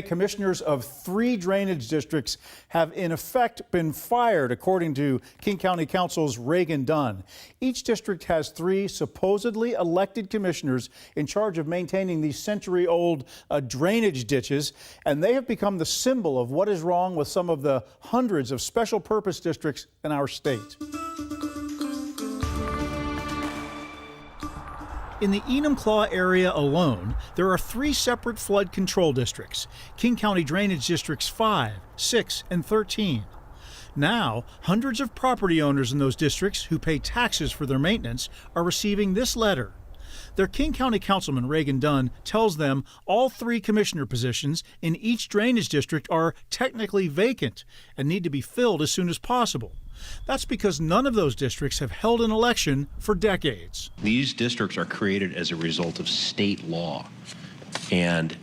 Commissioners of 3 drainage districts have in effect been fired, according to King County Council's Reagan Dunn. Each district has 3 supposedly elected commissioners in charge of maintaining these century-old drainage ditches, and they have become the symbol of what is wrong with some of the hundreds of special purpose districts in our state. In the Enumclaw area alone, there are 3 separate flood control districts, King County Drainage Districts 5, 6, and 13. Now, hundreds of property owners in those districts who pay taxes for their maintenance are receiving this letter. Their King County Councilman, Reagan Dunn, tells them all 3 commissioner positions in each drainage district are technically vacant and need to be filled as soon as possible. That's because none of those districts have held an election for decades. These districts are created as a result of state law, and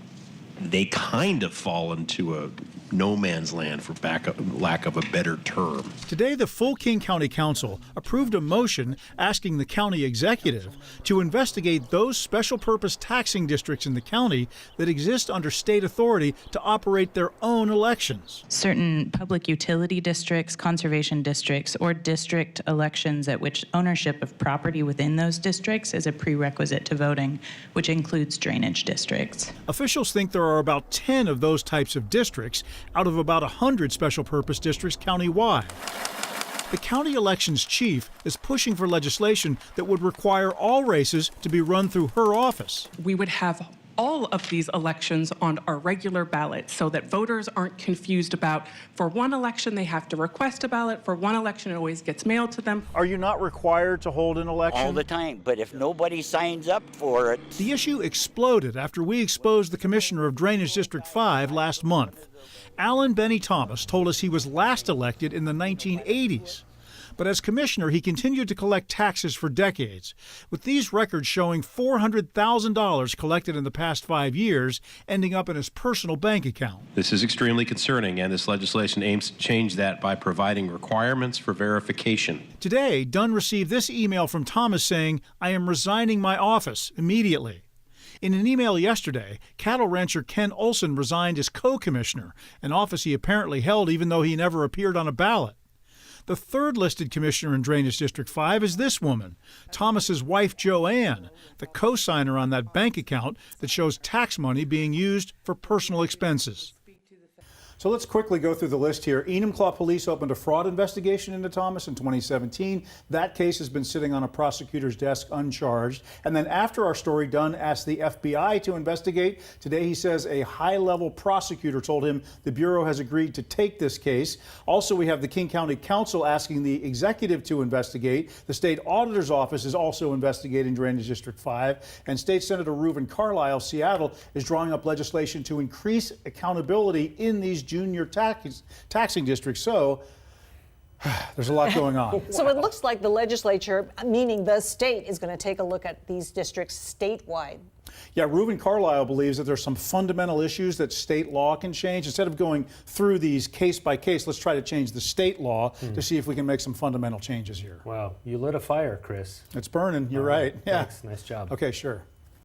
they kind of fall into a no man's land, for lack of a better term. Today, the full King County Council approved a motion asking the county executive to investigate those special purpose taxing districts in the county that exist under state authority to operate their own elections. Certain public utility districts, conservation districts, or district elections at which ownership of property within those districts is a prerequisite to voting, which includes drainage districts. Officials think there are about 10 of those types of districts out of about 100 special purpose districts countywide. The county elections chief is pushing for legislation that would require all races to be run through her office. We would have all of these elections on our regular ballot so that voters aren't confused about, for one election they have to request a ballot, for one election it always gets mailed to them. Are you not required to hold an election? All the time, but if nobody signs up for it. The issue exploded after we exposed the commissioner of Drainage District 5 last month. Alan Benny Thomas told us he was last elected in the 1980s. But as commissioner, he continued to collect taxes for decades, with these records showing $400,000 collected in the past 5 years, ending up in his personal bank account. This is extremely concerning, and this legislation aims to change that by providing requirements for verification. Today, Dunn received this email from Thomas saying, "I am resigning my office immediately." In an email yesterday, cattle rancher Ken Olson resigned as co-commissioner, an office he apparently held even though he never appeared on a ballot. The third listed commissioner in Drainage District 5 is this woman, Thomas's wife Joanne, the co-signer on that bank account that shows tax money being used for personal expenses. So let's quickly go through the list here. Enumclaw Police opened a fraud investigation into Thomas in 2017. That case has been sitting on a prosecutor's desk uncharged. And then after our story, Dunn asked the FBI to investigate. Today he says a high-level prosecutor told him the Bureau has agreed to take this case. Also, we have the King County Council asking the executive to investigate. The state auditor's office is also investigating Drainage District 5. And State Senator Reuven Carlisle, Seattle, is drawing up legislation to increase accountability in these junior taxing districts. So there's a lot going on. So it looks like the legislature, meaning the state, is going to take a look at these districts statewide. Yeah, Reuven Carlisle believes that there's some fundamental issues that state law can change. Instead of going through these case by case, let's try to change the state law to see if we can make some fundamental changes here. Wow, you lit a fire, Chris. It's burning. You're right. Yeah. Thanks. Nice job. Okay, sure.